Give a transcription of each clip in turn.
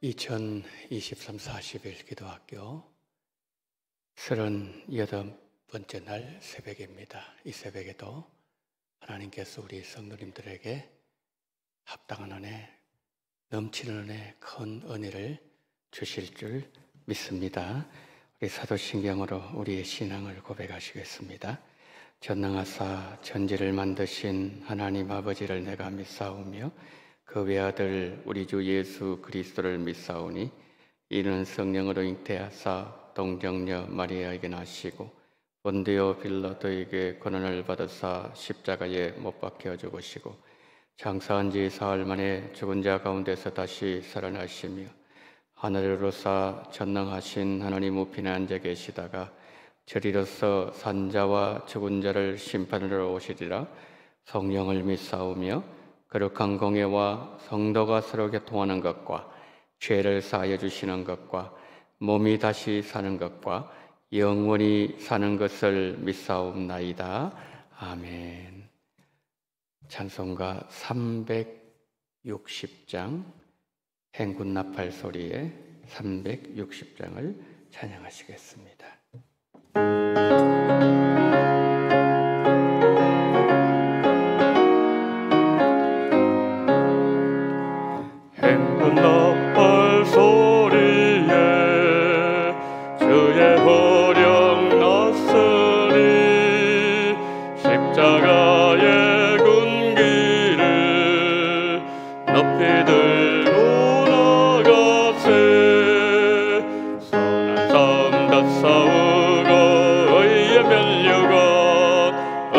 2023 40일 기도학교 38번째 날 새벽입니다. 이 새벽에도 하나님께서 우리 성도님들에게 합당한 은혜, 넘치는 은혜, 큰 은혜를 주실 줄 믿습니다. 우리 사도신경으로 우리의 신앙을 고백하시겠습니다. 전능하사 천지를 만드신 하나님 아버지를 내가 믿사오며 그 외아들 우리 주 예수 그리스도를 믿사오니 이는 성령으로 잉태하사 동정녀 마리아에게 나시고 본디오 빌라도에게 고난을 받으사 십자가에 못 박혀 죽으시고 장사한 지 사흘 만에 죽은 자 가운데서 다시 살아나시며 하늘에 오르사 전능하신 하나님 우편에 앉아 계시다가 저리로서 산자와 죽은 자를 심판하러 오시리라. 성령을 믿사오며 거룩한 공예와 성도가 서로 교통하는 것과 죄를 사하여 주시는 것과 몸이 다시 사는 것과 영원히 사는 것을 믿사옵나이다. 아멘. 찬송가 360장 행군 나팔 소리에 360장을 찬양하시겠습니다. 행군 나팔 소리에 주의 호령 났으니 십자가의 군기를 높이 들고 나가세. 선한 싸움 다 싸우고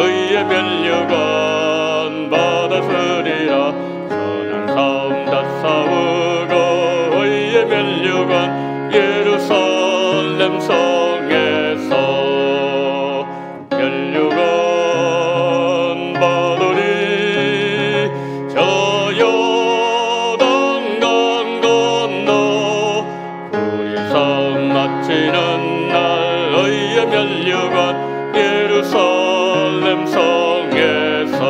의의 면류관 받았으리라. 선한 싸움 다 싸우고 의의 면류관 예루살렘 성에서 면류관 받으리. 저 요단강 건너 우리 싸움 마치는 날 의의 면류관 예루살렘 성에서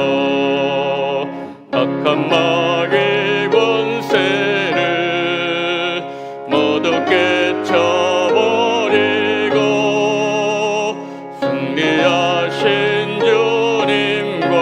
악한 마귀 권세를 모두 깨쳐버리고 승리하신 주님과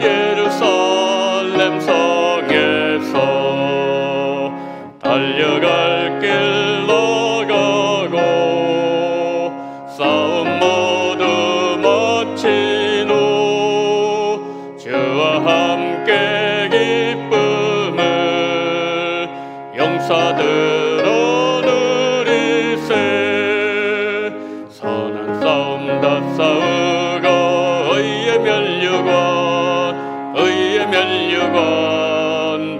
예루살렘 성에서 달려갈 길 나가고 싸움 모두 마친 후 주와 함께 기쁨을 용사들어 누리세. 선한 싸움 다 싸우고 의의 면류관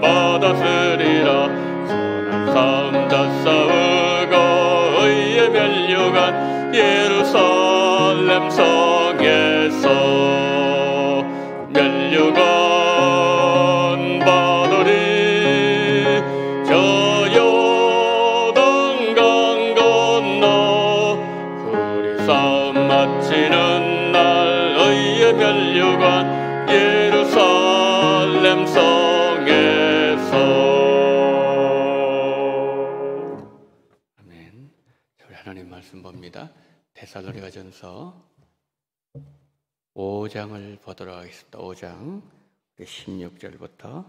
받았으리라. 선한 싸움 다 싸우고 의의 면류관 예루살렘 성에서 면류관 받으리. 저 요단강 건너 우리 싸움 마치는 날 의의 면류관 예루살렘 성에서. 아멘. 우리 하나님 말씀 봅니다. 데살로니가전서 5장을 보도록 하겠습니다. 5장 16절부터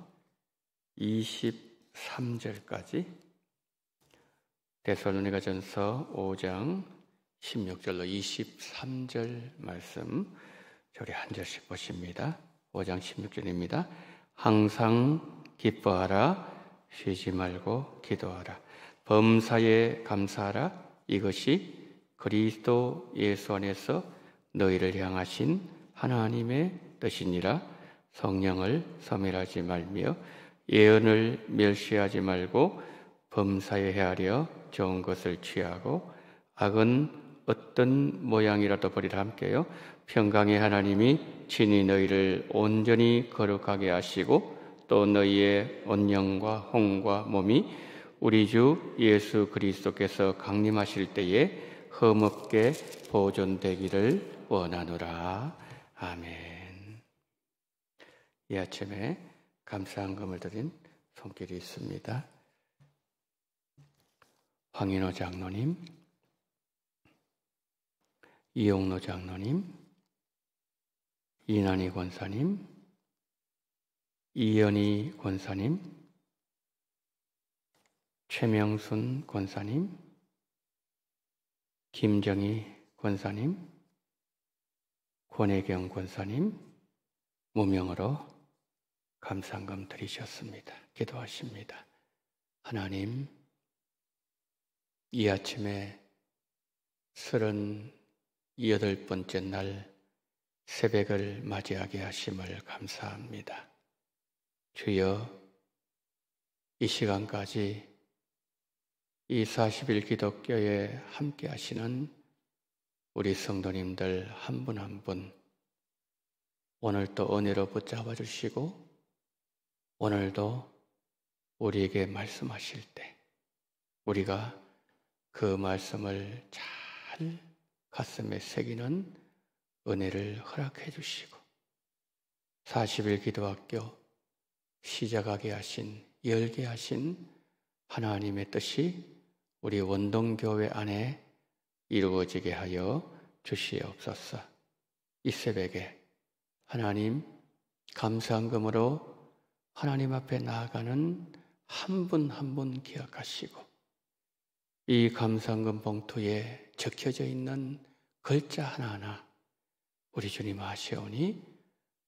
23절까지 데살로니가전서 5장 16절로 23절 말씀 저리 한 절씩 보십니다. 5장 16절입니다. 항상 기뻐하라, 쉬지 말고 기도하라, 범사에 감사하라, 이것이 그리스도 예수 안에서 너희를 향하신 하나님의 뜻이니라. 성령을 소멸하지 말며 예언을 멸시하지 말고 범사에 헤아려 좋은 것을 취하고 악은 어떤 모양이라도 버리라. 함께요. 평강의 하나님이 친히 너희를 온전히 거룩하게 하시고 또 너희의 온 영과 혼과 몸이 우리 주 예수 그리스도께서 강림하실 때에 흠없게 보존되기를 원하노라. 아멘. 이 아침에 감사한금을 드린 손길이 있습니다. 황인호 장로님, 이용로 장로님, 이난희 권사님, 이연희 권사님, 최명순 권사님, 김정희 권사님, 권혜경 권사님, 무명으로 감사한금 드리셨습니다. 기도하십니다. 하나님, 이 아침에 38번째 날 새벽을 맞이하게 하심을 감사합니다. 주여, 이 시간까지 이 40일 기독교에 함께 하시는 우리 성도님들 한 분 한 분 오늘도 은혜로 붙잡아 주시고 오늘도 우리에게 말씀하실 때 우리가 그 말씀을 잘 가슴에 새기는 은혜를 허락해 주시고 40일 기도학교 시작하게 하신, 열게 하신 하나님의 뜻이 우리 원동교회 안에 이루어지게 하여 주시옵소서. 이 새벽에 하나님 감사한금으로 하나님 앞에 나아가는 한 분 한 분 기억하시고 이 감사한금 봉투에 적혀져 있는 글자 하나하나 우리 주님 아시오니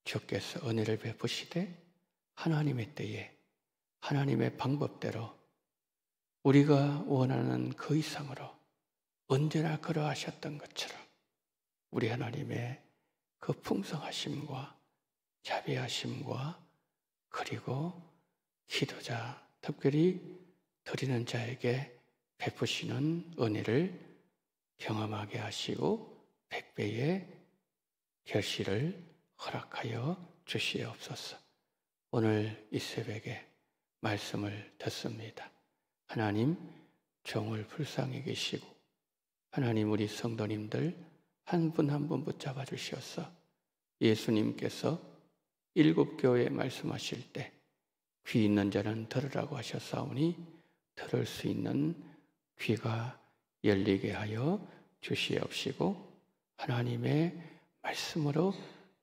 주께서 은혜를 베푸시되 하나님의 때에 하나님의 방법대로 우리가 원하는 그 이상으로 언제나 그러하셨던 것처럼 우리 하나님의 그 풍성하심과 자비하심과 그리고 기도자, 특별히 드리는 자에게 베푸시는 은혜를 경험하게 하시고 100배의 결실을 허락하여 주시옵소서. 오늘 이 새벽에 말씀을 듣습니다. 하나님, 종을 불쌍히 계시고 하나님 우리 성도님들 한 분 한 분 붙잡아 주시옵소서. 예수님께서 7교회에 말씀하실 때 귀 있는 자는 들으라고 하셨사오니 들을 수 있는 귀가 열리게 하여 주시옵시고 하나님의 말씀으로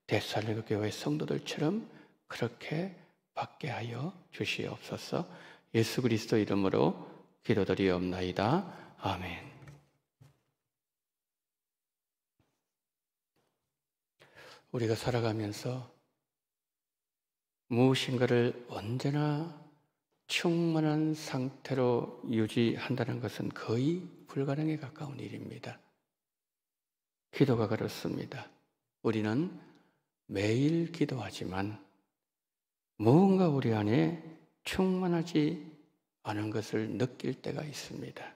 데살로니가 교회 성도들처럼 그렇게 받게 하여 주시옵소서. 예수 그리스도 이름으로 기도드리옵나이다. 아멘. 우리가 살아가면서 무엇인가를 언제나 충만한 상태로 유지한다는 것은 거의 불가능에 가까운 일입니다. 기도가 그렇습니다. 우리는 매일 기도하지만 무언가 우리 안에 충만하지 않은 것을 느낄 때가 있습니다.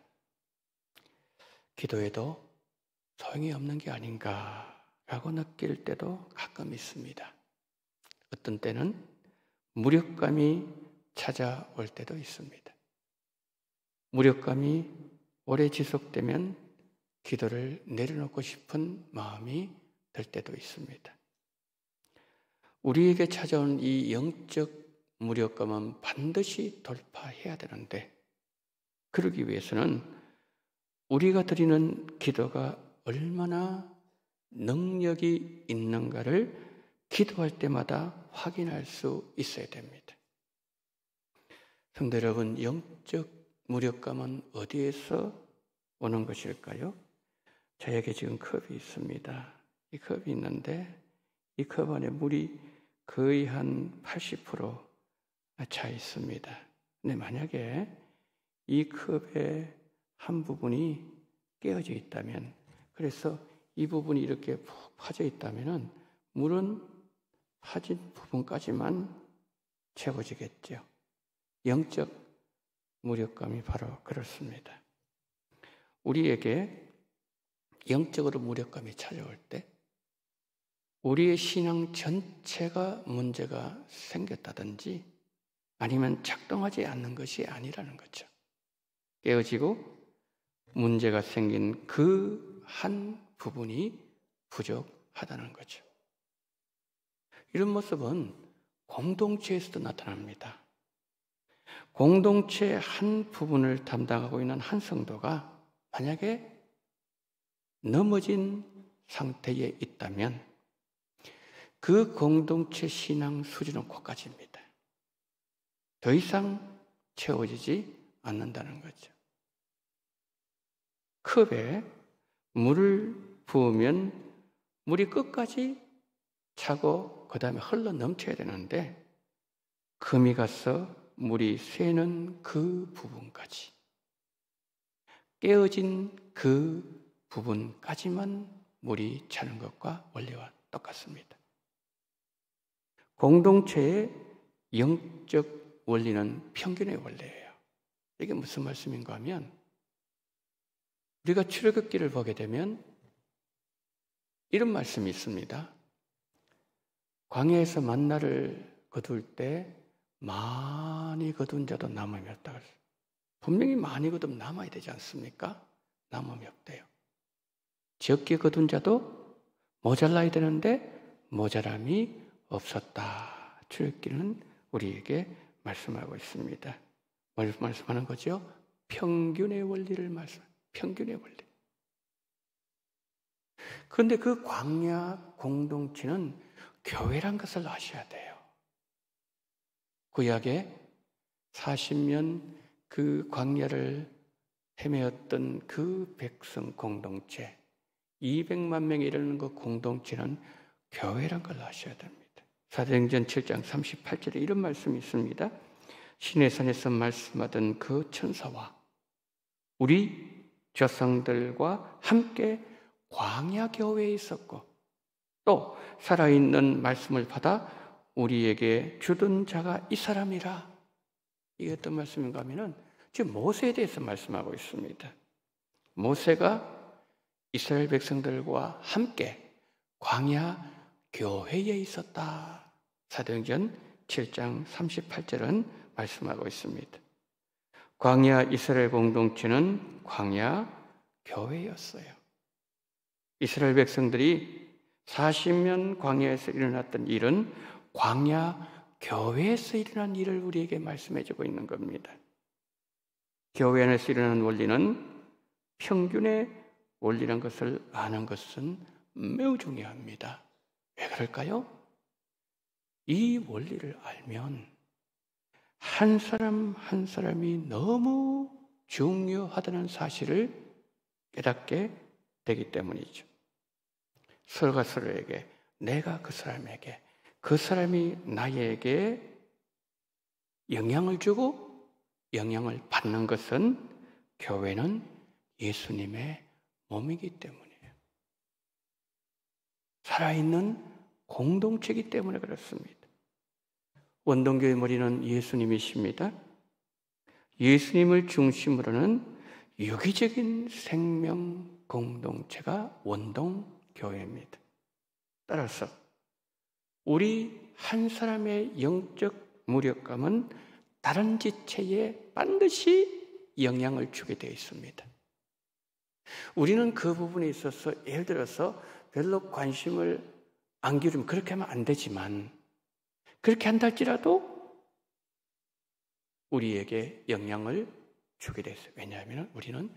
기도해도 소용이 없는 게 아닌가라고 느낄 때도 가끔 있습니다. 어떤 때는 무력감이 찾아올 때도 있습니다. 무력감이 오래 지속되면 기도를 내려놓고 싶은 마음이 들 때도 있습니다. 우리에게 찾아온 이 영적 무력감은 반드시 돌파해야 되는데 그러기 위해서는 우리가 드리는 기도가 얼마나 능력이 있는가를 기도할 때마다 확인할 수 있어야 됩니다. 성도 여러분, 영적 무력감은 어디에서 오는 것일까요? 저에게 지금 컵이 있습니다. 이 컵이 있는데 이 컵 안에 물이 거의 한 80% 차 있습니다. 근데 만약에 이 컵의 한 부분이 깨어져 있다면 그래서 이 부분이 이렇게 푹 파져 있다면은 물은 파진 부분까지만 채워지겠죠. 영적 무력감이 바로 그렇습니다. 우리에게 영적으로 무력감이 찾아올 때 우리의 신앙 전체가 문제가 생겼다든지 아니면 작동하지 않는 것이 아니라는 거죠. 깨어지고 문제가 생긴 그 한 부분이 부족하다는 거죠. 이런 모습은 공동체에서도 나타납니다. 공동체의 한 부분을 담당하고 있는 한 성도가 만약에 넘어진 상태에 있다면 그 공동체 신앙 수준은 고가집니다. 더 이상 채워지지 않는다는 거죠. 컵에 물을 부으면 물이 끝까지 차고 그 다음에 흘러 넘쳐야 되는데 금이 가서 물이 새는 그 부분까지 깨어진 그 부분까지만 물이 차는 것과 원리와 똑같습니다. 공동체의 영적 원리는 평균의 원리예요. 이게 무슨 말씀인가 하면 우리가 출애굽기를 보게 되면 이런 말씀이 있습니다. 광야에서 만나를 거둘 때 많이 거둔 자도 남음이 없다 그랬어요. 분명히 많이 거두면 남아야 되지 않습니까? 남음이 없대요. 적게 거둔 자도 모자라야 되는데 모자람이 없었다. 출애굽기는 우리에게 말씀하고 있습니다. 뭘 말씀하는 거죠? 평균의 원리를 평균의 원리. 그런데 그 광야 공동체는 교회란 것을 아셔야 돼요. 구약에 40년 그 광야를 헤매었던 그 백성 공동체, 200만 명에 이르는 그 공동체는 교회란 걸 아셔야 됩니다. 사도행전 7장 38절에 이런 말씀이 있습니다. 시내산에서 말씀하던 그 천사와 우리 조상들과 함께 광야 교회에 있었고 또 살아있는 말씀을 받아 우리에게 주던 자가 이 사람이라. 이게 어떤 말씀인가 하면은 지금 모세에 대해서 말씀하고 있습니다. 모세가 이스라엘 백성들과 함께 광야 교회에 있었다. 사도행전 7장 38절은 말씀하고 있습니다. 광야 이스라엘 공동체는 광야 교회였어요. 이스라엘 백성들이 40년 광야에서 일어났던 일은 광야 교회에서 일어난 일을 우리에게 말씀해 주고 있는 겁니다. 교회 안에서 일어나는 원리는 평균의 원리라는 것을 아는 것은 매우 중요합니다. 왜 그럴까요? 이 원리를 알면 한 사람 한 사람이 너무 중요하다는 사실을 깨닫게 되기 때문이죠. 서로가 서로에게, 내가 그 사람에게, 그 사람이 나에게 영향을 주고 영향을 받는 것은 교회는 예수님의 몸이기 때문이에요. 살아있는 공동체이기 때문에 그렇습니다. 원동교의 머리는 예수님이십니다. 예수님을 중심으로는 유기적인 생명 공동체가 원동교회입니다. 따라서 우리 한 사람의 영적 무력감은 다른 지체에 반드시 영향을 주게 되어 있습니다. 우리는 그 부분에 있어서 예를 들어서 별로 관심을 안 기울이면 그렇게 하면 안 되지만 그렇게 한다 할지라도 우리에게 영향을 주게 됐어요. 왜냐하면 우리는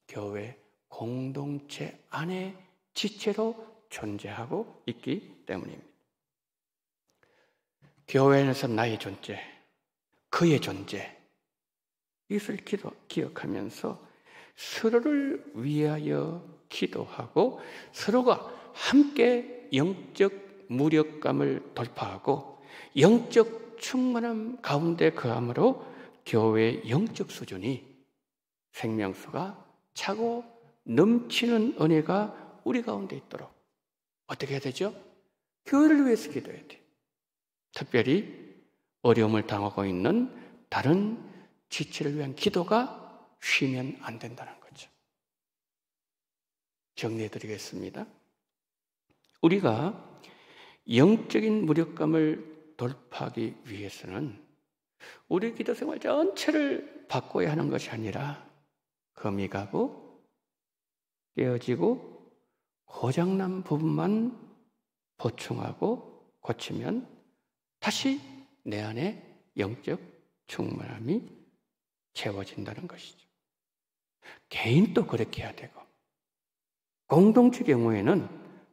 교회 공동체 안에 지체로 존재하고 있기 때문입니다. 교회 안에서 나의 존재, 그의 존재, 이것을 기억하면서 서로를 위하여 기도하고 서로가 함께 영적 무력감을 돌파하고 영적 충만함 가운데 거함으로 교회의 영적 수준이 생명수가 차고 넘치는 은혜가 우리 가운데 있도록 어떻게 해야 되죠? 교회를 위해서 기도해야 돼요. 특별히 어려움을 당하고 있는 다른 지체를 위한 기도가 쉬면 안 된다는 거죠. 정리해 드리겠습니다. 우리가 영적인 무력감을 돌파하기 위해서는 우리 기도 생활 전체를 바꿔야 하는 것이 아니라 금이 가고 깨어지고 고장난 부분만 보충하고 고치면 다시 내 안에 영적 충만함이 채워진다는 것이죠. 개인도 그렇게 해야 되고 공동체 경우에는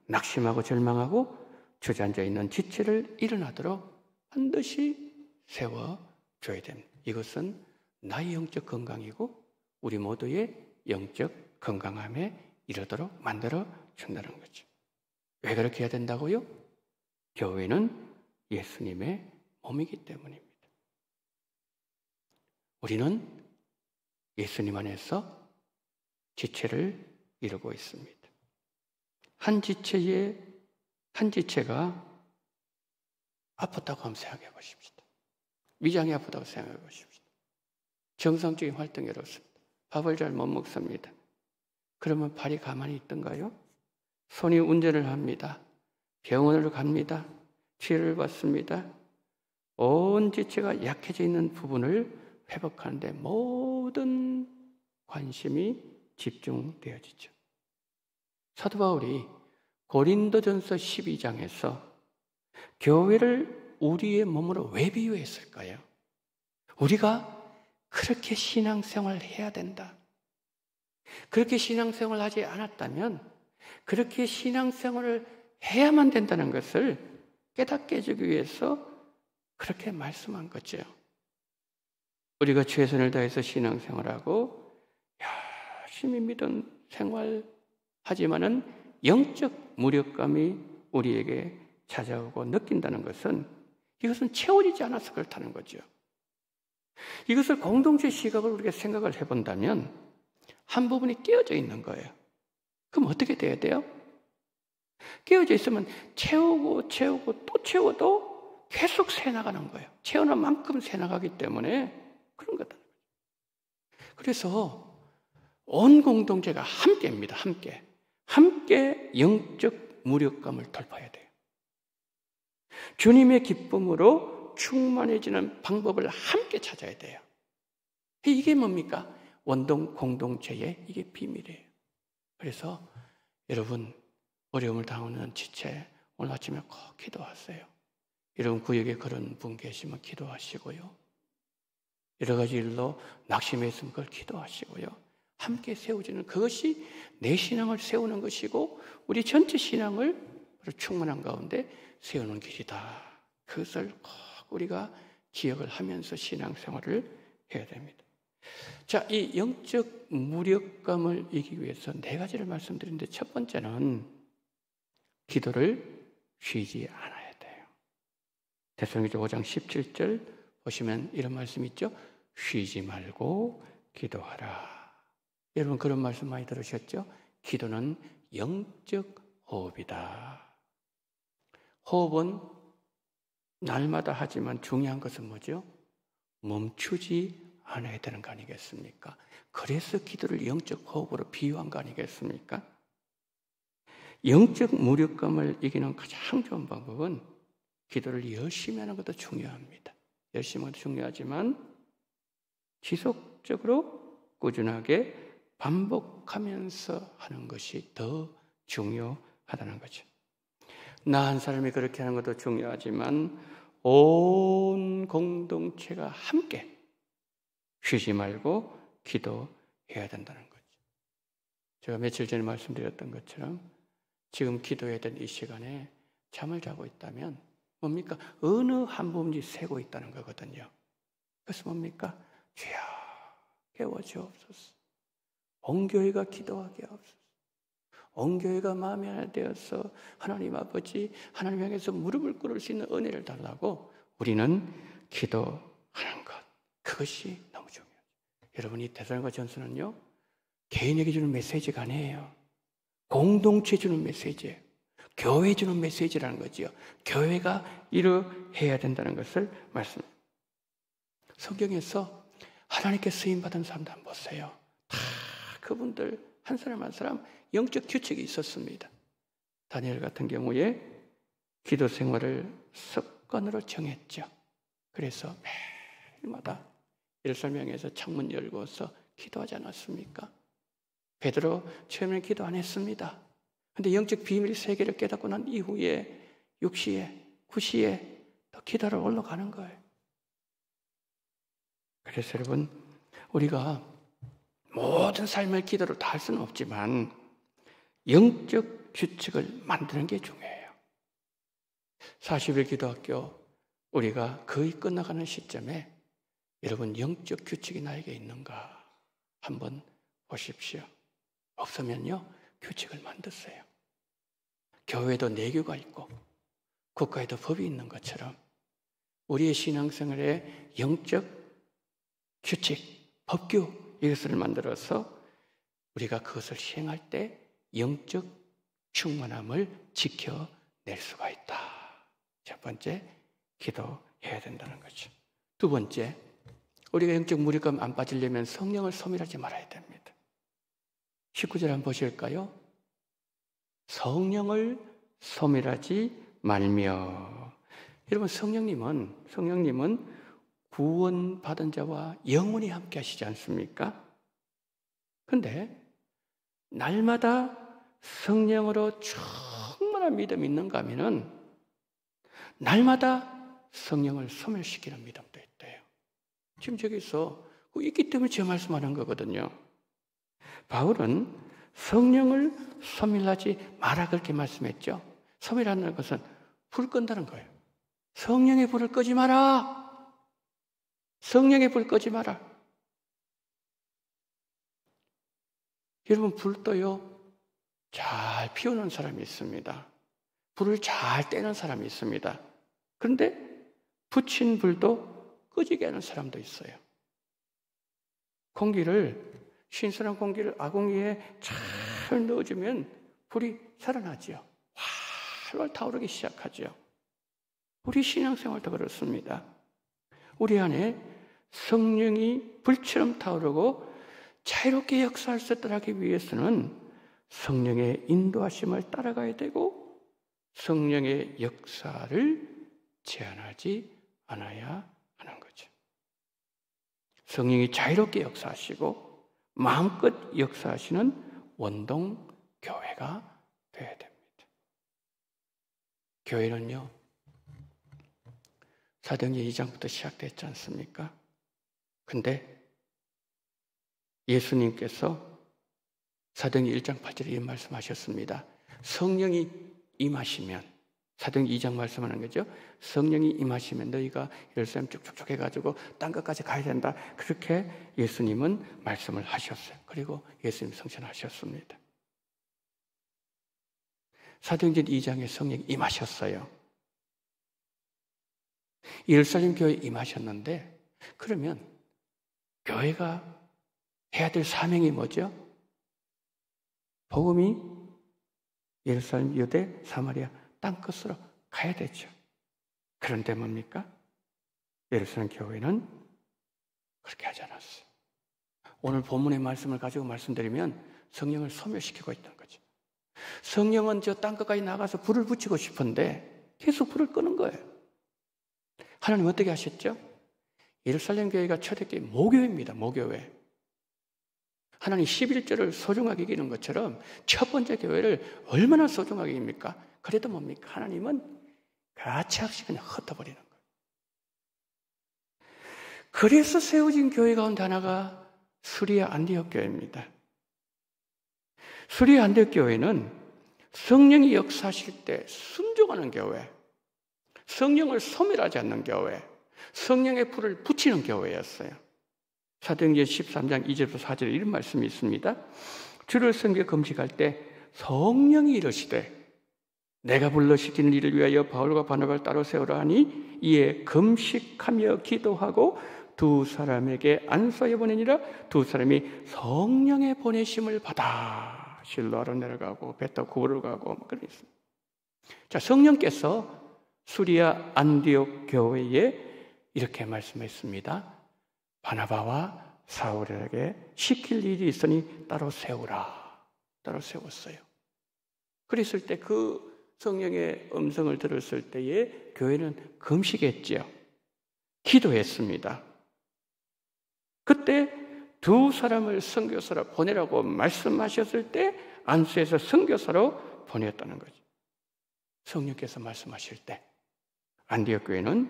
낙심하고 절망하고 주저앉아 있는 지체를 일어나도록 반드시 세워줘야 됩니다. 이것은 나의 영적 건강이고 우리 모두의 영적 건강함에 이르도록 만들어 준다는 거죠. 왜 그렇게 해야 된다고요? 교회는 예수님의 몸이기 때문입니다. 우리는 예수님 안에서 지체를 이루고 있습니다. 한 지체가 아팠다고 한번 생각해 보십시다. 위장이 아프다고 생각해 보십시다. 정상적인 활동이 어렵습니다. 밥을 잘 못 먹습니다. 그러면 발이 가만히 있던가요? 손이 운전을 합니다. 병원을 갑니다. 치료를 받습니다. 온 지체가 약해져 있는 부분을 회복하는 데 모든 관심이 집중되어지죠. 사도 바울이 고린도전서 12장에서 교회를 우리의 몸으로 왜 비유했을까요? 우리가 그렇게 신앙생활을 해야 된다. 그렇게 신앙생활을 하지 않았다면 그렇게 신앙생활을 해야만 된다는 것을 깨닫게 해주기 위해서 그렇게 말씀한 거죠. 우리가 최선을 다해서 신앙생활하고 열심히 믿음 생활하지만은 영적 무력감이 우리에게 찾아오고 느낀다는 것은 이것은 채워지지 않아서 그렇다는 거죠. 이것을 공동체 시각으로 우리가 생각을 해본다면 한 부분이 깨어져 있는 거예요. 그럼 어떻게 돼야 돼요? 깨어져 있으면 채우고 또 채워도 계속 새나가는 거예요. 채우는 만큼 새나가기 때문에 그런 거다. 그래서 온 공동체가 함께입니다. 함께 영적 무력감을 돌파해야 돼요. 주님의 기쁨으로 충만해지는 방법을 함께 찾아야 돼요. 이게 뭡니까? 원동 공동체의 이게 비밀이에요. 그래서 여러분 어려움을 당하는 지체 오늘 아침에 꼭 기도하세요. 여러분 구역에 그런 분 계시면 기도하시고요. 여러 가지 일로 낙심해 있으면 그걸 기도하시고요. 함께 세워지는 그것이 내 신앙을 세우는 것이고 우리 전체 신앙을 충만한 가운데 세우는 길이다. 그것을 꼭 우리가 기억을 하면서 신앙생활을 해야 됩니다. 자, 이 영적 무력감을 이기기 위해서 네 가지를 말씀드렸는데 첫 번째는 기도를 쉬지 않아야 돼요. 데살로니가서 5장 17절 보시면 이런 말씀 있죠. 쉬지 말고 기도하라. 여러분 그런 말씀 많이 들으셨죠? 기도는 영적 호흡이다. 호흡은 날마다 하지만 중요한 것은 뭐죠? 멈추지 않아야 되는 거 아니겠습니까? 그래서 기도를 영적 호흡으로 비유한 거 아니겠습니까? 영적 무력감을 이기는 가장 좋은 방법은 기도를 열심히 하는 것도 중요합니다. 열심히 하는 것도 중요하지만 지속적으로 꾸준하게 반복하면서 하는 것이 더 중요하다는 거죠. 나 한 사람이 그렇게 하는 것도 중요하지만 온 공동체가 함께 쉬지 말고 기도해야 된다는 거죠. 제가 며칠 전에 말씀드렸던 것처럼 지금 기도해야 될 이 시간에 잠을 자고 있다면 뭡니까? 어느 한 부분이 새고 있다는 거거든요. 그래서 뭡니까? 주여 깨워주옵소서. 온 교회가 기도하게 하옵소서. 온 교회가 마음이 하나 되어서 하나님 아버지 하나님 향해서 무릎을 꿇을 수 있는 은혜를 달라고 우리는 기도하는 것. 그것이 너무 중요해요. 여러분 이 데살로니가 전서는요 개인에게 주는 메시지가 아니에요. 공동체 주는 메시지예요. 교회 주는 메시지라는 거죠. 교회가 이러해야 된다는 것을 말씀합니다. 성경에서 하나님께 쓰임받은 사람들 한번 보세요. 다 그분들 한 사람 한 사람 영적 규칙이 있었습니다. 다니엘 같은 경우에 기도 생활을 습관으로 정했죠. 그래서 매일마다 예루살렘에서 창문 열고서 기도하지 않았습니까? 베드로 처음에는 기도 안 했습니다. 그런데 영적 비밀 세계를 깨닫고 난 이후에 6시에 9시에 또 기도를 올라가는 거예요. 그래서 여러분, 우리가 모든 삶의 기도를 다 할 수는 없지만 영적 규칙을 만드는 게 중요해요. 40일 기도학교 우리가 거의 끝나가는 시점에 여러분 영적 규칙이 나에게 있는가 한번 보십시오. 없으면요 규칙을 만드세요. 교회도 내교가 있고 국가에도 법이 있는 것처럼 우리의 신앙생활에 영적 규칙, 법규 이것을 만들어서 우리가 그것을 시행할 때 영적 충만함을 지켜낼 수가 있다. 첫 번째, 기도해야 된다는 거죠. 두 번째, 우리가 영적 무력감 안 빠지려면 성령을 소멸하지 말아야 됩니다. 19절 한번 보실까요? 성령을 소멸하지 말며. 여러분, 성령님은 구원받은 자와 영원히 함께 하시지 않습니까? 그런데 날마다 성령으로 충만한 믿음이 있는가 하면은 날마다 성령을 소멸시키는 믿음도 있대요. 지금 저기서 있기 때문에 제 말씀하는 거거든요. 바울은 성령을 소멸하지 마라 그렇게 말씀했죠. 소멸하는 것은 불 끈다는 거예요. 성령의 불을 끄지 마라. 성령의 불 끄지 마라. 여러분, 불도요 잘 피우는 사람이 있습니다. 불을 잘 떼는 사람이 있습니다. 그런데 붙인 불도 꺼지게 하는 사람도 있어요. 신선한 공기를 아궁이에 잘 넣어주면 불이 살아나죠. 활활 타오르기 시작하죠. 우리 신앙생활도 그렇습니다. 우리 안에 성령이 불처럼 타오르고 자유롭게 역사할 수 있도록 하기 위해서는 성령의 인도하심을 따라가야 되고 성령의 역사를 제한하지 않아야 하는 거죠. 성령이 자유롭게 역사하시고 마음껏 역사하시는 원동 교회가 되어야 됩니다. 교회는요, 사도행전 2장부터 시작됐지 않습니까? 근데 예수님께서 사도행전 1장 8절에 이 말씀하셨습니다. 성령이 임하시면, 사도행전 2장 말씀하는 거죠. 성령이 임하시면 너희가 예루살렘 쭉쭉쭉 해가지고 땅 끝까지 가야 된다. 그렇게 예수님은 말씀을 하셨어요. 그리고 예수님 성천하셨습니다. 사도행전 2장에 성령이 임하셨어요. 예루살렘 교회에 임하셨는데 그러면 교회가 해야 될 사명이 뭐죠? 복음이 예루살렘, 유대, 사마리아 땅끝으로 가야 되죠. 그런데 뭡니까? 예루살렘 교회는 그렇게 하지 않았어요. 오늘 본문의 말씀을 가지고 말씀드리면 성령을 소멸시키고 있다는 거죠. 성령은 저 땅끝까지 나가서 불을 붙이고 싶은데 계속 불을 끄는 거예요. 하나님 어떻게 하셨죠? 예루살렘 교회가 초대교회 모교회입니다. 모교회. 하나님 11조를 소중하게 여기는 것처럼 첫 번째 교회를 얼마나 소중하게 여깁니까? 그래도 뭡니까? 하나님은 가차없이 그냥 흩어버리는 거예요. 그래서 세워진 교회 가운데 하나가 수리아 안디옥 교회입니다. 수리아 안디옥 교회는 성령이 역사하실 때 순종하는 교회, 성령을 소멸하지 않는 교회, 성령의 불을 붙이는 교회였어요. 사도행전 13장 2절부터 4절에 이런 말씀이 있습니다. 주를 섬겨 금식할 때 성령이 이르시되 내가 불러시키는 일을 위하여 바울과 바나바를 따로 세우라 하니 이에 금식하며 기도하고 두 사람에게 안수하여 보내니라. 두 사람이 성령의 보내심을 받아. 실로아로 내려가고 베타 구로 가고 그런 게 있습니다. 자, 성령께서 수리아 안디옥 교회에 이렇게 말씀했습니다. 바나바와 사울에게 시킬 일이 있으니 따로 세우라. 따로 세웠어요. 그랬을 때 그 성령의 음성을 들었을 때에 교회는 금식했지요. 기도했습니다. 그때 두 사람을 선교사로 보내라고 말씀하셨을 때 안수해서 선교사로 보냈다는 거죠. 성령께서 말씀하실 때 안디옥 교회는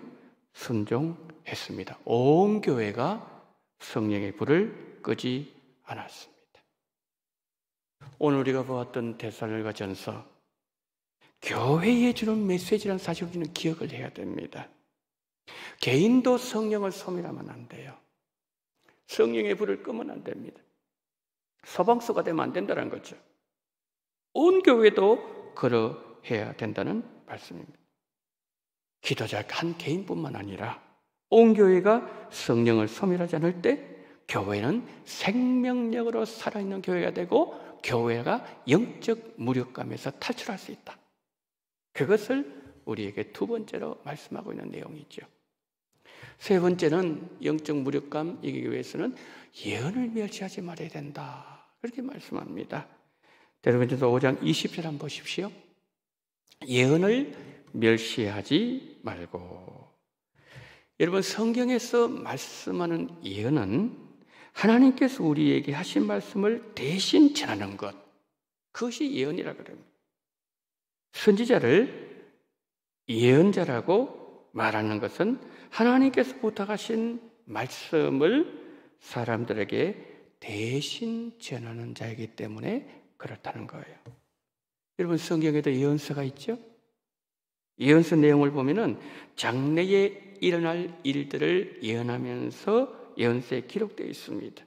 순종했습니다. 온 교회가 성령의 불을 끄지 않았습니다. 오늘 우리가 보았던 데살로니가전서 교회에 주는 메시지라는 사실을 우리는 기억을 해야 됩니다. 개인도 성령을 소멸하면 안 돼요. 성령의 불을 끄면 안 됩니다. 서방서가 되면 안 된다는 거죠. 온 교회도 그러해야 된다는 말씀입니다. 기도자 한 개인뿐만 아니라 온 교회가 성령을 소멸하지 않을 때 교회는 생명력으로 살아있는 교회가 되고 교회가 영적 무력감에서 탈출할 수 있다. 그것을 우리에게 두 번째로 말씀하고 있는 내용이죠. 세 번째는 영적 무력감 이기기 위해서는 예언을 멸시하지 말아야 된다. 그렇게 말씀합니다. 데살로니가전서 5장 20절 한번 보십시오. 예언을 멸시하지 말고. 여러분, 성경에서 말씀하는 예언은 하나님께서 우리에게 하신 말씀을 대신 전하는 것, 그것이 예언이라고 합니다. 선지자를 예언자라고 말하는 것은 하나님께서 부탁하신 말씀을 사람들에게 대신 전하는 자이기 때문에 그렇다는 거예요. 여러분, 성경에도 예언서가 있죠? 예언서 내용을 보면은 장래에 일어날 일들을 예언하면서 예언서에 기록되어 있습니다.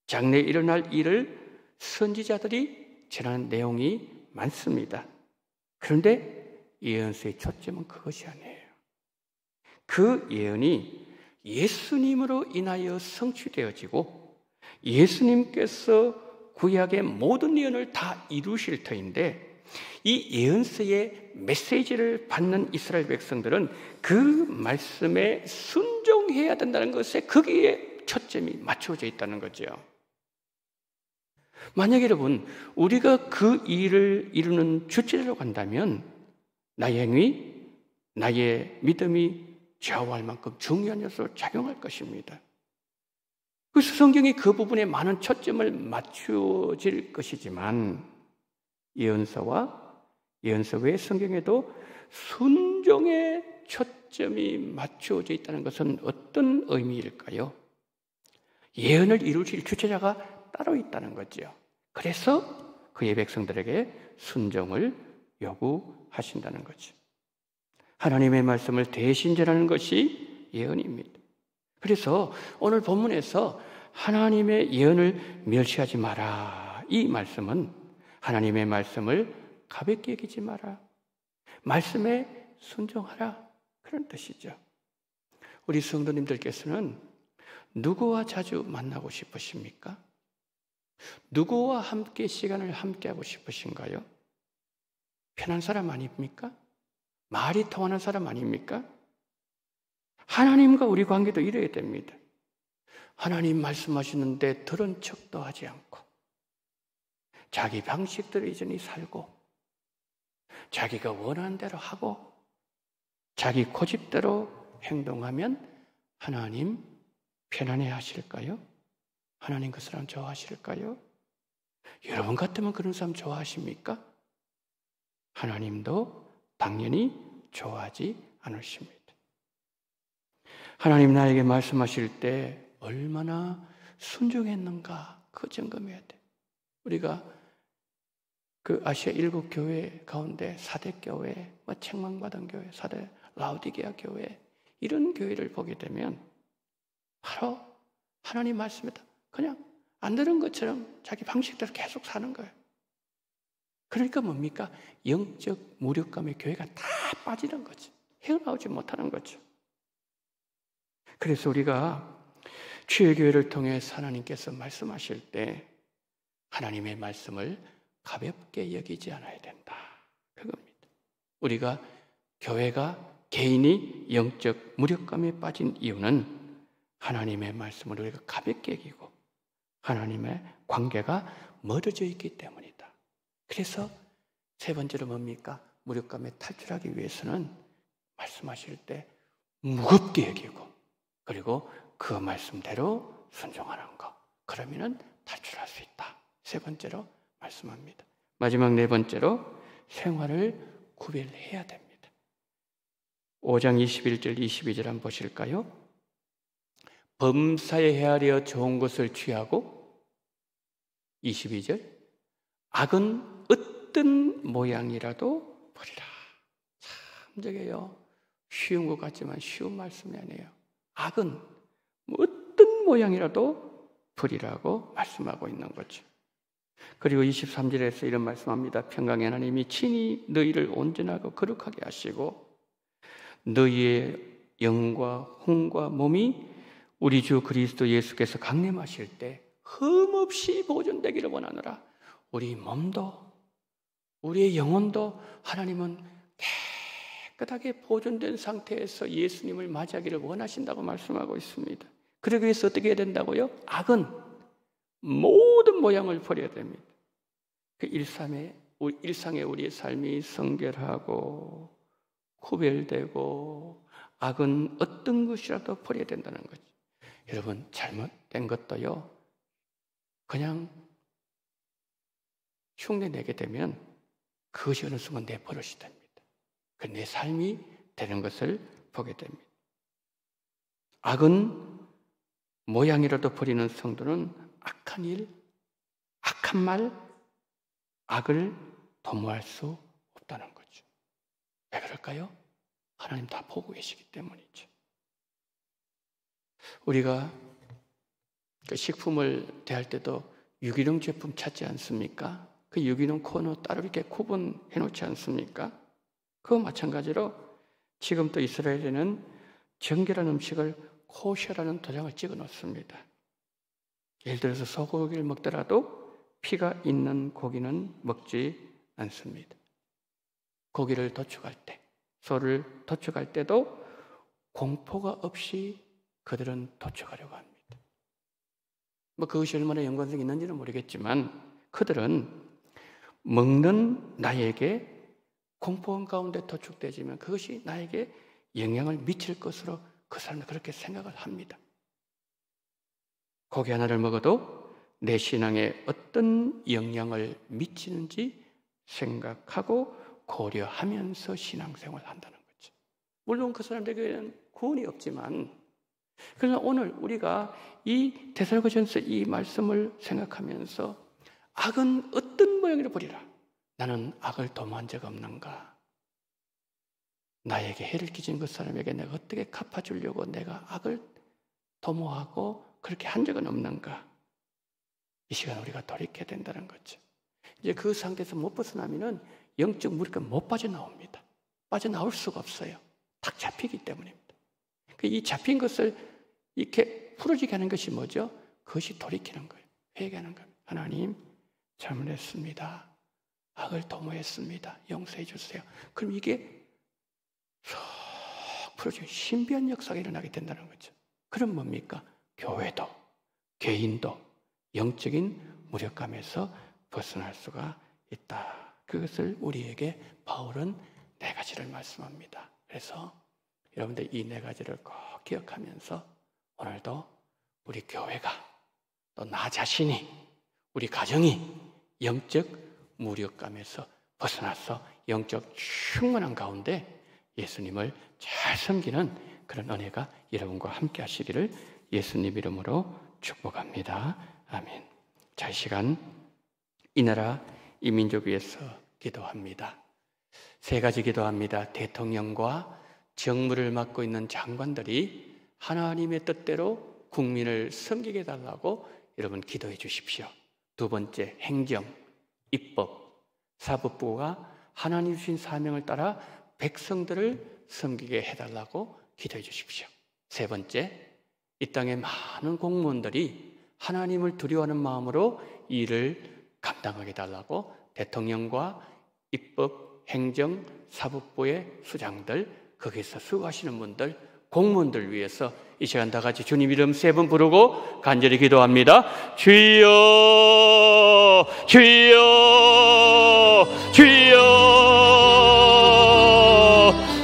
장래에 일어날 일을 선지자들이 전하는 내용이 많습니다. 그런데 예언서의 초점은 그것이 아니에요. 그 예언이 예수님으로 인하여 성취되어지고 예수님께서 구약의 모든 예언을 다 이루실 터인데 이 예언서의 메시지를 받는 이스라엘 백성들은 그 말씀에 순종해야 된다는 것에 거기에 초점이 맞춰져 있다는 거죠. 만약 여러분 우리가 그 일을 이루는 주체로 간다면 나의 행위, 나의 믿음이 좌우할 만큼 중요한 요소를 작용할 것입니다. 그래서 성경이 그 부분에 많은 초점을 맞춰질 것이지만 예언서와 예언서 외의 성경에도 순종의 초점이 맞춰져 있다는 것은 어떤 의미일까요? 예언을 이루실 주체자가 따로 있다는 거죠. 그래서 그의 백성들에게 순종을 요구하신다는 거죠. 하나님의 말씀을 대신 전하는 것이 예언입니다. 그래서 오늘 본문에서 하나님의 예언을 멸시하지 마라. 이 말씀은 하나님의 말씀을 가볍게 여기지 마라. 말씀에 순종하라. 그런 뜻이죠. 우리 성도님들께서는 누구와 자주 만나고 싶으십니까? 누구와 함께 시간을 함께하고 싶으신가요? 편한 사람 아닙니까? 말이 통하는 사람 아닙니까? 하나님과 우리 관계도 이래야 됩니다. 하나님 말씀하시는데 들은 척도 하지 않고 자기 방식대로 여전히 살고 자기가 원하는 대로 하고 자기 고집대로 행동하면 하나님 편안해 하실까요? 하나님 그 사람 좋아하실까요? 여러분 같으면 그런 사람 좋아하십니까? 하나님도 당연히 좋아하지 않으십니다. 하나님 나에게 말씀하실 때 얼마나 순종했는가 그 점검해야 돼. 우리가 그 아시아 7 교회 가운데 4대 교회, 책망받은 교회, 4대 라우디게아 교회 이런 교회를 보게 되면 바로 하나님 말씀에다 그냥 안 들은 것처럼 자기 방식대로 계속 사는 거예요. 그러니까 뭡니까? 영적 무력감에 교회가 다 빠지는 거죠. 헤어나오지 못하는 거죠. 그래서 우리가 주의 교회를 통해 하나님께서 말씀하실 때 하나님의 말씀을 가볍게 여기지 않아야 된다. 그겁니다. 우리가 교회가 개인이 영적 무력감에 빠진 이유는 하나님의 말씀을 우리가 가볍게 여기고 하나님의 관계가 멀어져 있기 때문이다. 그래서 세 번째로 뭡니까? 무력감에 탈출하기 위해서는 말씀하실 때 무겁게 여기고 그리고 그 말씀대로 순종하는 것. 그러면은 탈출할 수 있다. 세 번째로 말씀합니다. 마지막 네 번째로 생활을 구별해야 됩니다. 5장 21절 22절 한번 보실까요? 범사에 헤아려 좋은 것을 취하고 22절 악은 어떤 모양이라도 버리라. 참 저게요 쉬운 것 같지만 쉬운 말씀이 아니에요. 악은 어떤 모양이라도 버리라고 말씀하고 있는 거죠. 그리고 23절에서 이런 말씀합니다. 평강의 하나님이 친히 너희를 온전하고 거룩하게 하시고 너희의 영과 혼과 몸이 우리 주 그리스도 예수께서 강림하실 때 흠없이 보존되기를 원하노라. 우리 몸도 우리의 영혼도 하나님은 깨끗하게 보존된 상태에서 예수님을 맞이하기를 원하신다고 말씀하고 있습니다. 그러기 위해서 어떻게 해야 된다고요? 악은 모든 모양을 버려야 됩니다. 그 일상의 우리의 삶이 성결하고 구별되고 악은 어떤 것이라도 버려야 된다는 거죠. 여러분 잘못된 것도요 그냥 흉내 내게 되면 그것이 어느 순간 내 버릇이 됩니다. 내 삶이 되는 것을 보게 됩니다. 악은 모양이라도 버리는 성도는 악한 일, 악한 말, 악을 도모할 수 없다는 거죠. 왜 그럴까요? 하나님 다 보고 계시기 때문이죠. 우리가 그 식품을 대할 때도 유기농 제품 찾지 않습니까? 그 유기농 코너 따로 이렇게 구분해 놓지 않습니까? 그와 마찬가지로 지금 또 이스라엘에는 정결한 음식을 코셔라는 도장을 찍어 놓습니다. 예를 들어서 소고기를 먹더라도 피가 있는 고기는 먹지 않습니다. 고기를 도축할 때, 소를 도축할 때도 공포가 없이 그들은 도축하려고 합니다. 그것이 얼마나 연관성이 있는지는 모르겠지만 그들은 먹는 나에게 공포감 가운데 도축되지만 그것이 나에게 영향을 미칠 것으로 그 사람은 그렇게 생각을 합니다. 고기 하나를 먹어도 내 신앙에 어떤 영향을 미치는지 생각하고 고려하면서 신앙생활을 한다는 거죠. 물론 그 사람들에게는 구원이 없지만 그러나 오늘 우리가 이 데살로니가전서 이 말씀을 생각하면서 악은 어떤 모양으로 버리라. 나는 악을 도모한 적 없는가? 나에게 해를 끼친 그 사람에게 내가 어떻게 갚아주려고 내가 악을 도모하고 그렇게 한 적은 없는가? 이 시간 우리가 돌이켜야 된다는 거죠. 이제 그 상태에서 못 벗어나면은 영적 무력감 못 빠져나옵니다. 빠져나올 수가 없어요. 딱 잡히기 때문입니다. 이 잡힌 것을 이렇게 풀어지게 하는 것이 뭐죠? 그것이 돌이키는 거예요. 회개하는 겁니다. 하나님, 잘못했습니다. 악을 도모했습니다. 용서해 주세요. 그럼 이게 쏙 풀어지고 신비한 역사가 일어나게 된다는 거죠. 그럼 뭡니까? 교회도, 개인도 영적인 무력감에서 벗어날 수가 있다. 그것을 우리에게 바울은 네 가지를 말씀합니다. 그래서 여러분들 이 네 가지를 꼭 기억하면서 오늘도 우리 교회가 또 나 자신이 우리 가정이 영적 무력감에서 벗어나서 영적 충만한 가운데 예수님을 잘 섬기는 그런 은혜가 여러분과 함께 하시기를 예수님 이름으로 축복합니다. 아멘. 자, 이 시간 이 나라 이 민족 위해서 기도합니다. 세 가지 기도합니다. 대통령과 정무를 맡고 있는 장관들이 하나님의 뜻대로 국민을 섬기게 해달라고 여러분 기도해 주십시오. 두 번째, 행정, 입법, 사법부가 하나님 주신 사명을 따라 백성들을 섬기게 해달라고 기도해 주십시오. 세 번째, 이 땅의 많은 공무원들이 하나님을 두려워하는 마음으로 일을 감당하게 해달라고 대통령과 입법, 행정, 사법부의 수장들, 거기서 수고하시는 분들, 공무원들 위해서 이 시간 다 같이 주님 이름 3번 부르고 간절히 기도합니다. 주여, 주여, 주여.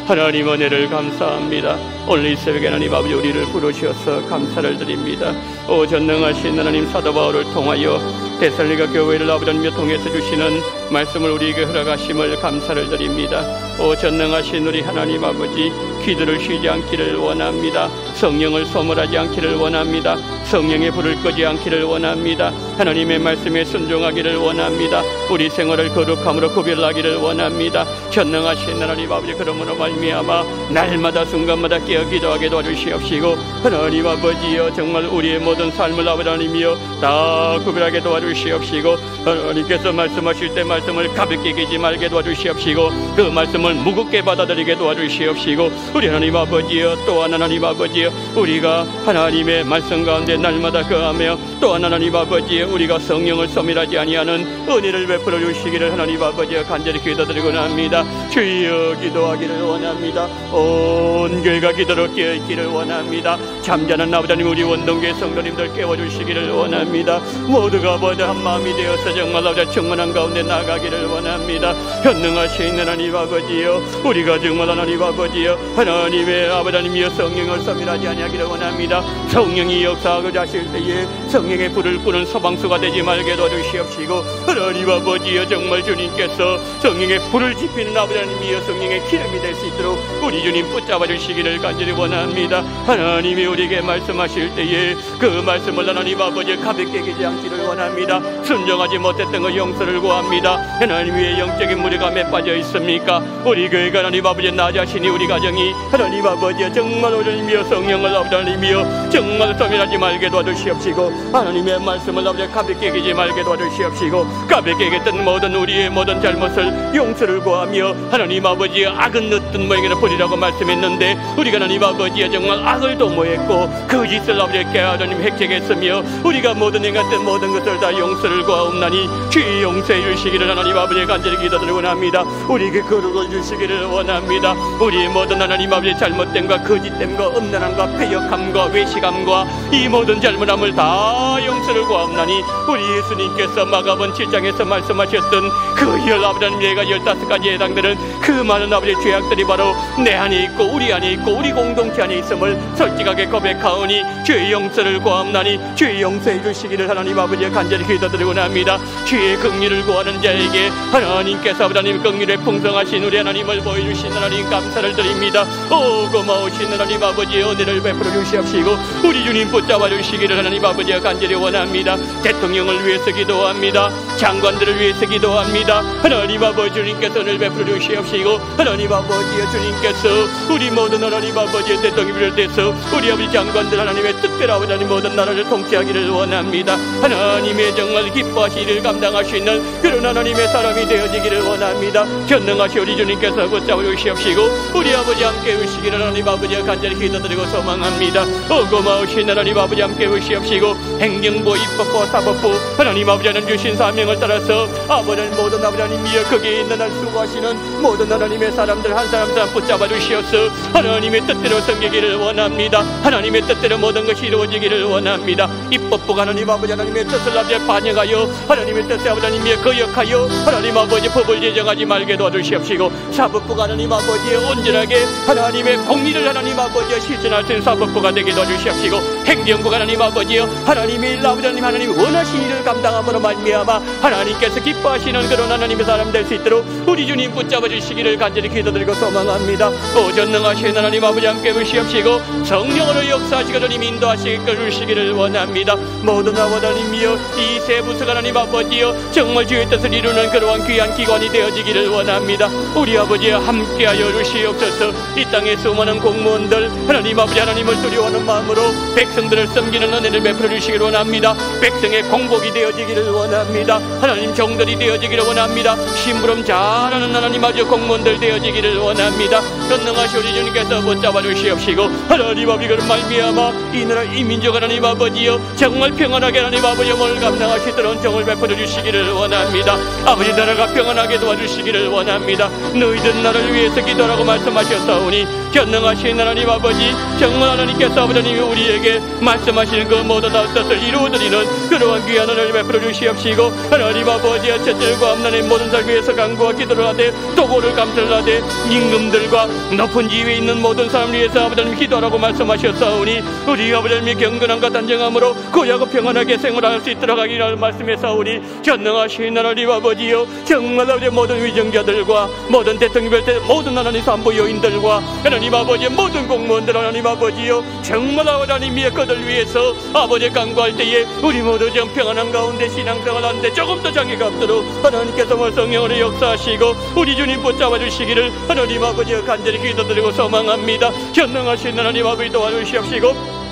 하나님 은혜를 감사합니다. 오늘 이 새벽에 하나님 아버지 우리를 부르셔서 감사를 드립니다. 오 전능하신 하나님, 사도 바울을 통하여 데살로니가 교회를 아버지님이 통해서 주시는 말씀을 우리에게 허락하심을 감사를 드립니다. 오 전능하신 우리 하나님 아버지, 기도를 쉬지 않기를 원합니다. 성령을 소멸하지 않기를 원합니다. 성령의 불을 끄지 않기를 원합니다. 하나님의 말씀에 순종하기를 원합니다. 우리 생활을 거룩함으로 구별하기를 원합니다. 전능하신 하나님 아버지, 그러므로 말미암아 날마다 순간마다 깨어 기도하게 도와주시옵시고, 하나님 아버지여 정말 우리의 모든 삶을 아버지 하나님이여 다 구별하게 도와주시옵시고, 하나님께서 말씀하실 때 말씀을 가볍게 여기지 말게 도와주시옵시고, 그 말씀을 무겁게 받아들이게 도와주시옵시고, 우리 하나님 아버지여 또한 하나님 아버지여 우리가 하나님의 말씀 가운데 날마다 거하며, 또한 하나님 아버지여 우리가 성령을 소멸하지 아니하는 은혜를 베풀어 주시기를 하나님 아버지여 간절히 기도드리곤 합니다. 주여 기도하기를 원합니다. 온 교회가 기도로 깨어있기를 원합니다. 잠자는 아버지님 우리 원동교회 성도님들 깨워주시기를 원합니다. 모두가 모두 한마음이 되어서 정말 아버지 충만한 가운데 나가기를 원합니다. 현능하신 하나님 아버지여, 우리가 정말 하나님 아버지여 하나님의 아버지님이여 성령을 소멸하지 아니하기를 원합니다. 성령이 역사하고 자실 때에 성령의 불을 끄는 소방수가 되지 말게 도와주시옵시고, 하나님 아버지여 정말 주님께서 성령의 불을 지피는 아버지님이여 성령의 기름이 될 수 있도록 우리 주님 붙잡아 주시기를 간절히 원합니다. 하나님이 우리에게 말씀하실 때에 그 말씀을 하나님 아버지 가볍게 여기지 않기를 원합니다. 순종하지 못했던 그 용서를 구합니다. 하나님 위에 영적인 무력감에 빠져 있습니까? 우리 교회가 하나님 아버지 나 자신이 우리 가정이 하나님 아버지 정말 하나님이여 성령을 하나님이여 정말 소멸하지 말게 도와주시옵시고, 하나님의 말씀을 아버지 가볍게 여기지 말게 도와주시옵시고, 가볍게 여겼던 모든 우리의 모든 잘못을 용서를 구하며 하나님 아버지의 악은 어떤 모양으로 버리라고 말씀했는데, 우리가 하나님 아버지의 정말 악을 도모했고 거짓을 아버지 하나님 획책했으며 우리가 모든 행했던 모든 것을 다 용서를 구하옵나니 주의 용서해 주시기를 하나님 아버지 간절히 기도드리곤 합니다. 우리에게 거룩을 주시기를 원합니다. 우리의 모든 하나님 아버지 잘못됨과 거짓됨과 음란함과 패역함과 외식함과 이 모든 잘못함을 다 용서를 구하옵나니 우리 예수님께서 마가복음 7장에서 말씀하셨던 그 열 아버지 예가 15가지 해당되는 그 많은 아버지 죄악들이 바로 내 안에 있고 우리 안에 있고 우리 공동체 안에 있음을 솔직하게 고백하오니 죄의 용서를 구하옵나니 죄의 용서해 주시기를 하나님 아버지에 간절히 기도드리곤 합니다. 죄의 긍휼을 구하는 자에게 하나님께서 하나님 긍휼에 풍성하신 우리 하나님을 보여주신 하나님 감사를 드립니다. 오 고마우신 하나님 아버지의 은혜를 베풀어 주시옵시고 우리 주님 붙잡아 주시기를 하나님 아버지에 간절히 원합니다. 대통령을 위해서 기도합니다. 장관들을 위해서 기도합니다. 하나님 아버지 주님께서 은혜를 베풀어 주시옵시고 하나님 아버지의 주님께서 우리 모든 하나님 아버지의 대통령을 대해서 우리 아버지 장관들 하나님의 뜻대로 하나님 모든 나라를 통치하기를 원합니다. 하나님의 정말 기뻐하시 일을 감당할 수 있는 그런 하나님의 사람이 되어지기를 원합니다. 전능하시 우리 주님께서 붙잡아 주시옵시고 우리 아버지 함께 오시기를 하나님 아버지와 간절히 기도드리고 소망합니다. 고마우신 하나님 아버지 함께 오시옵시고 행정부 입법부 사법부 하나님 아버지 하나님 주신 사명을 따라서 아버지 모든 아버지 하나님이여 거기에 있는 날 수고하시는 모든 하나님의 사람들 한 사람 한 붙잡아 주시옵소서. 하나님의 뜻대로 섬기기를 원합니다. 하나님의 뜻대로 모든 것이 이루어지기를 원합니다. 입법부가 하나님 아버지 하나님의 뜻을 아버지 반영하여 하나님의 뜻에 아버지 하나님의 거역하여 하나님 아버지 법을 제정하지 말게 도와주시옵시고 사법부가 하나님 아버지의 온전하게 하나님의 공의를 하나님 아버지의 실천할 수 있는 사법부가 되게 도와주시옵시고 행정부가 하나님 아버지여 하나님의 일 아버지 하나님 원하신 일을 감당함으로 말미암아 하나님께서 기뻐하시는 그런 하나님의 사람 될 수 있도록 우리 주님 붙잡아 주시기를 간절히 기도드리고 소망합니다. 오 전능하신 하나님 아버지 함께 오시옵시고 성령으로 역사하시고 주님 인도하시게 주시기를 원합니다. 모든 아버지 하나님이여 이 세부서가 하나님 아버지여 정말 주의 뜻을 이루는 그러한 귀한 기관이 되어지기를 원합니다. 우리 아버지와 함께하여 주시옵소서. 이 땅의 수많은 공무원들 하나님 아버지 하나님을 두려워하는 마음으로 백성들을 섬기는 은혜를 베풀어 주시기를 원합니다. 백성의 공복이 되어지기를 원합니다. 하나님 종들이 되어지기를 원합니다. 심부름 잘하는 하나님 아버지 공무원들 되어지기를 원합니다. 전능하신 우리 주님께서 붙잡아 주시옵시고 하나님 아버지 그런 말미암아 이 나라 이 민족 하나님 아버지여 정말 평안하게 하나님 아버지 오늘 감당하시도록 정을 베풀어 주시기를 원합니다. 아버지 나라가 평안하게 도와주시기를 원합니다. 너희들 나라를 위해서 기도하라고 말씀하셨사오니 전능하신 하나님 아버지 정말 하나님께서 아버지님이 우리에게 말씀하시는 그 모든 뜻을 이루어드리는 그러한 귀한 은혜를 베풀어 주시옵시고 하나님 아버지의 첫째과 앞나는 모든 삶 위해서 간구와 기도를 하되 도고를 감사를 하되 임금들과 높은 지위에 있는 모든 사람을 위해서 아버지님 기도하라고 말씀하셨사오니 우리 아버지님이 경건함과 단정함으로 고야고 평안하게 생활할 수 있도록 하기를 말씀했사오니 전능하신 하나님 아버지요 정말 아버지 모든 위정자들과 모든 대통령별 모든 하나님 산부 요인들과 하나님 아버지의 모든 공무원들 하나님 아버지요 정말 하나님의 그들 위해서 아버지 간구할 때에 우리 모두 정 평안한 가운데 신앙생활 하는데 조금 더 장애가 없도록 하나님께서 성령으로 역사하시고 우리 주님 붙잡아 주시기를 하나님 아버지여 간절히 기도드리고 소망합니다. 전능하신 하나님 아버지 도와주시옵시고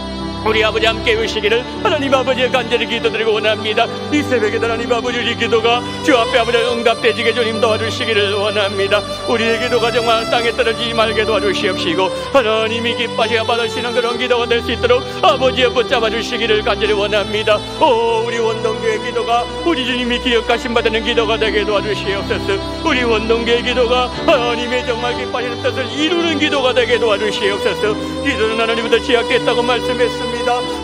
우리 아버지 함께 오시기를 하나님 아버지의 간절히 기도드리고 원합니다. 이 새벽에 하나님 아버지 우리 기도가 주 앞에 아버지 응답되지게 주님 도와주시기를 원합니다. 우리의 기도가 정말 땅에 떨어지지 말게 도와주시옵시고 하나님이 기뻐하셔 받으시는 그런 기도가 될 수 있도록 아버지의 붙잡아 주시기를 간절히 원합니다. 오 우리 원동교의 기도가 우리 주님이 기억하심 받는 기도가 되게 도와주시옵소서. 우리 원동교의 기도가 하나님의 정말 기뻐하시는 뜻을 이루는 기도가 되게 도와주시옵소서. 기도는 하나님부터 시작됐다고 말씀했습니다.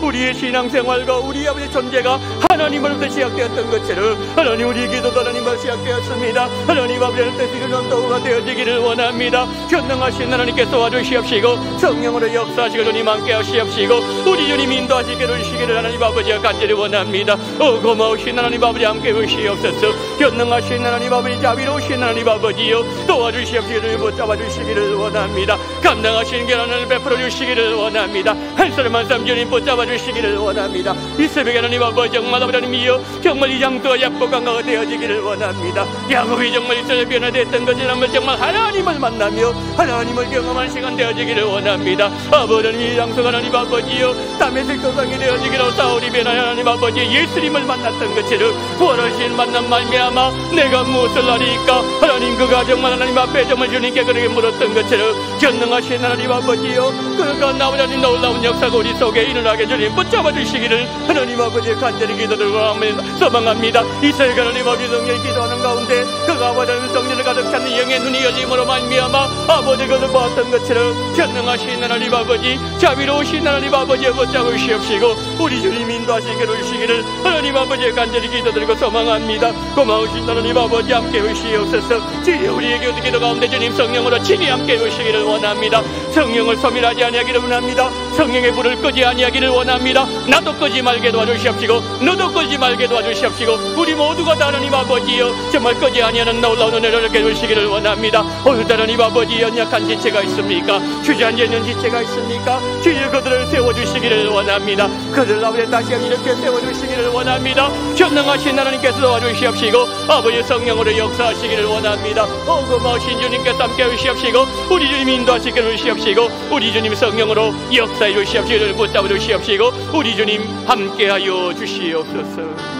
우리의 신앙생활과 우리 아버지의 존재가 하나님으로부터 시작되었던 것처럼 하나님 우리의 기도도 하나님으로 시작되었습니다. 하나님 아버지의 뜻이 이루는 도구가 되어지기를 원합니다. 전능하신 하나님께서 도와주시옵시고 성령으로 역사하시고 주님 함께 하시옵시고 우리 주님 인도하시기를 주시기를 하나님 아버지가 간절히 원합니다. 고마우신 하나님 아버지 함께 하시옵소서. 전능하신 하나님 아버지 자비로우신 하나님 아버지요 도와주시옵시기를 붙잡아 주시기를 원합니다. 감당하신 결혼을 베풀어 주시기를 원합니다. 한 사람 한 사람 주님 붙잡아 주시기를 원합니다. 이 새벽에 하나님 아버지 정말 하나님이여 정말 이 장소가 약복한 가가 되어지기를 원합니다. 야곱이 정말 이스라엘 변화됐던 것이라면 정말 하나님을 만나며 하나님을 경험한 시간 되어지기를 원합니다. 아버지는 이 장소가 하나님 아버지여 다메섹 도상이 되어지기로 사울이 변화한 하나님 아버지 예수님을 만났던 것처럼 부활하신 만난 말미암아 내가 무엇을 하리까 하나님 그가 정말 하나님 앞에 정말 주님께 그렇게 물었던 것처럼 전능하신 하나님 아버지여 그러니까 나오자니 놀라운 역사가 우리 속에 일어나게 주님 붙잡아 주시기를 하나님 아버지의 간절히 기도들과 소망합니다. 이 새벽에 하나님 아버지 성령이 기도하는 가운데 그가 아버지는 성령을 가득 찬 영의 눈이 열림으로 말미암아 아버지 그를 보았던 것처럼 전능하신 하나님 아버지 자비로우신 하나님 아버지의 붙잡아 주시옵시고 우리 주님 인도하시기를 주시기를 하나님 아버지의 간절히 기도드리고 소망합니다. 고마우신 하나님 아버지 함께 오시옵소서. 주여 우리에게 기도 가운데 주님 성령으로 친히 함께 오시기를 원합니다. 성령을 소멸하지 아니하기를 원합니다. 성령의 불을 끄지 아니하기를 원합니다. 나도 끄지 말게 도와주시옵시고 너도 끄지 말게 도와주시옵시고 우리 모두가 다 하나님 아버지여 정말 끄지 아니하는 놀라운 은혜를 주시기를 원합니다. 오늘도 하나님 아버지 연약한 지체가 있습니까? 주저앉아 있는 지체가 있습니까? 주여 그들을 세워주시기를 원합니다. 그들 아버지 다시 이렇게 세워주시기를 원합니다. 전능하신 하나님께서 도와주시옵시고 아버지 성령으로 역사하시기를 원합니다. 고마우신 주님께서 함께 하시옵시고 우리 주님 인도하시기를 주시옵시고 우리 주님 성령으로 역사해 주시옵시기를 붙잡아 주시옵시고 우리 주님 함께하여 주시옵소서.